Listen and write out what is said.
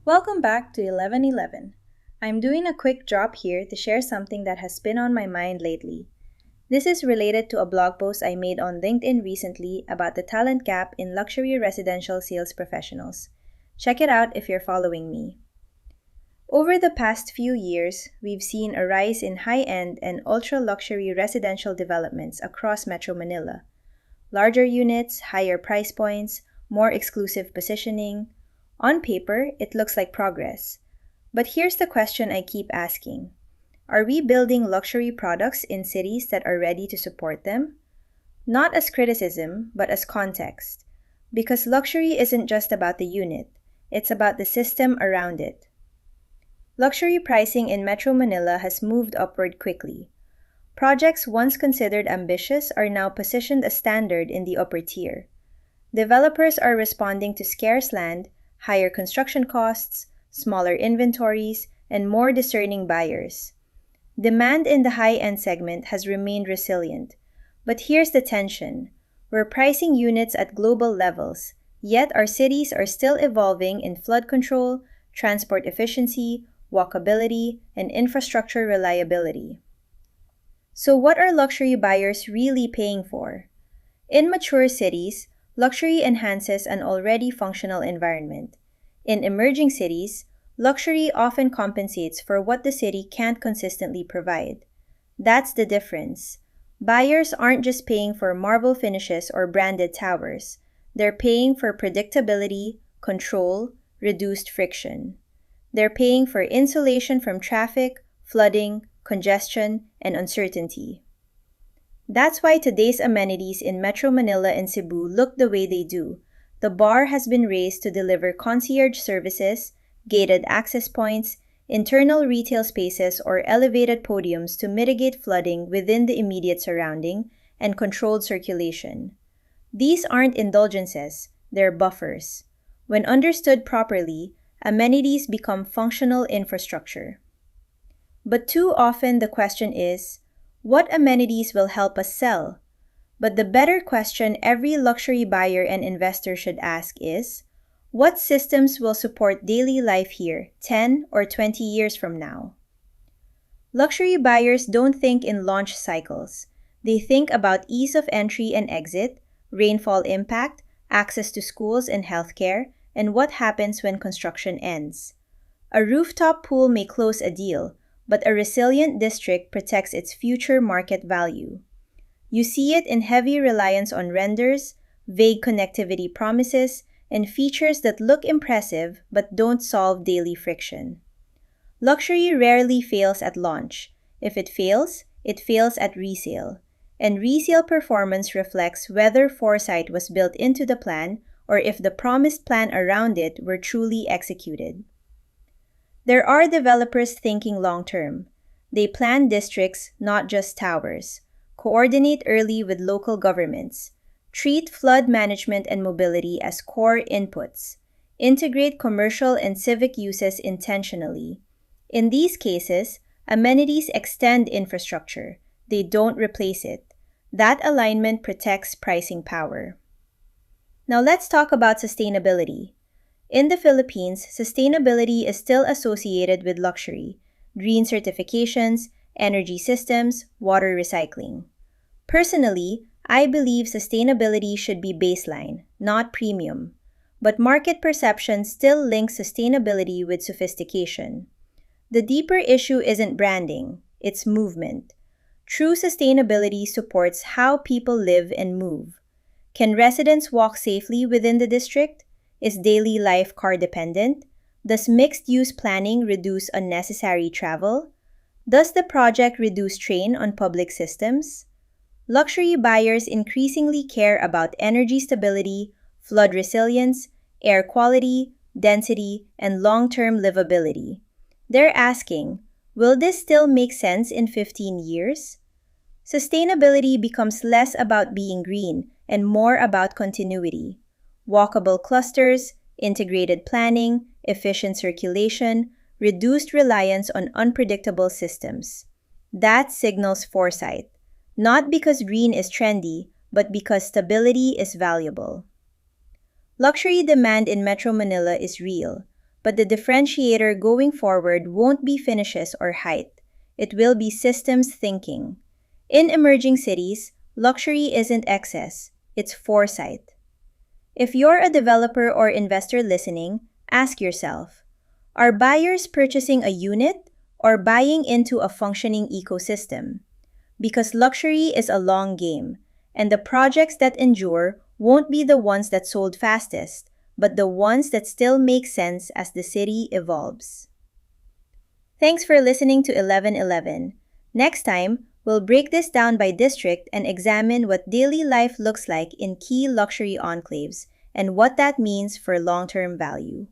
Welcome back to 1111. I'm doing a quick drop here to share something that has been on my mind lately. This is related to a blog post I made on LinkedIn recently about the talent gap in luxury residential sales professionals. Check it out if you're following me. Over the past few years, we've seen a rise in high end and ultra luxury residential developments across Metro Manila. Larger units, higher price points, more exclusive positioning. On paper, it looks like progress. But here's the question I keep asking. Are we building luxury products in cities that are ready to support them? Not as criticism, but as context. Because luxury isn't just about the unit, it's about the system around it. Luxury pricing in Metro Manila has moved upward quickly. Projects once considered ambitious are now positioned as standard in the upper tier. Developers are responding to scarce land, higher construction costs, smaller inventories, and more discerning buyers. Demand in the high-end segment has remained resilient. But here's the tension. We're pricing units at global levels, yet our cities are still evolving in flood control, transport efficiency, walkability, and infrastructure reliability. So what are luxury buyers really paying for? In mature cities, luxury enhances an already functional environment. In emerging cities, luxury often compensates for what the city can't consistently provide. That's the difference. Buyers aren't just paying for marble finishes or branded towers. They're paying for predictability, control, reduced friction. They're paying for insulation from traffic, flooding, congestion, and uncertainty. That's why today's amenities in Metro Manila and Cebu look the way they do. The bar has been raised to deliver concierge services, gated access points, internal retail spaces, or elevated podiums to mitigate flooding within the immediate surrounding and controlled circulation. These aren't indulgences, they're buffers. When understood properly, amenities become functional infrastructure. But too often the question is, what amenities will help us sell? But the better question every luxury buyer and investor should ask is, what systems will support daily life here 10 or 20 years from now? Luxury buyers don't think in launch cycles. They think about ease of entry and exit, rainfall impact, access to schools and healthcare, and what happens when construction ends. A rooftop pool may close a deal, but a resilient district protects its future market value. You see it in heavy reliance on renders, vague connectivity promises, and features that look impressive but don't solve daily friction. Luxury rarely fails at launch. If it fails at resale. And resale performance reflects whether foresight was built into the plan or if the promised plan around it were truly executed. There are developers thinking long-term. They plan districts, not just towers. Coordinate early with local governments. Treat flood management and mobility as core inputs. Integrate commercial and civic uses intentionally. In these cases, amenities extend infrastructure. They don't replace it. That alignment protects pricing power. Now let's talk about sustainability. In the Philippines, sustainability is still associated with luxury, green certifications, energy systems, water recycling. Personally, I believe sustainability should be baseline, not premium. But market perception still links sustainability with sophistication. The deeper issue isn't branding, it's movement. True sustainability supports how people live and move. Can residents walk safely within the district? Is daily life car dependent? Does mixed-use planning reduce unnecessary travel? Does the project reduce strain on public systems? Luxury buyers increasingly care about energy stability, flood resilience, air quality, density, and long-term livability. They're asking, will this still make sense in 15 years? Sustainability becomes less about being green and more about continuity. Walkable clusters, integrated planning, efficient circulation, reduced reliance on unpredictable systems. That signals foresight, not because green is trendy, but because stability is valuable. Luxury demand in Metro Manila is real. but the differentiator going forward won't be finishes or height. It will be systems thinking. In emerging cities, luxury isn't excess, it's foresight. If you're a developer or investor listening, ask yourself, are buyers purchasing a unit or buying into a functioning ecosystem? Because luxury is a long game, and the projects that endure won't be the ones that sold fastest, but the ones that still make sense as the city evolves. Thanks for listening to 1111. Next time, we'll break this down by district and examine what daily life looks like in key luxury enclaves and what that means for long-term value.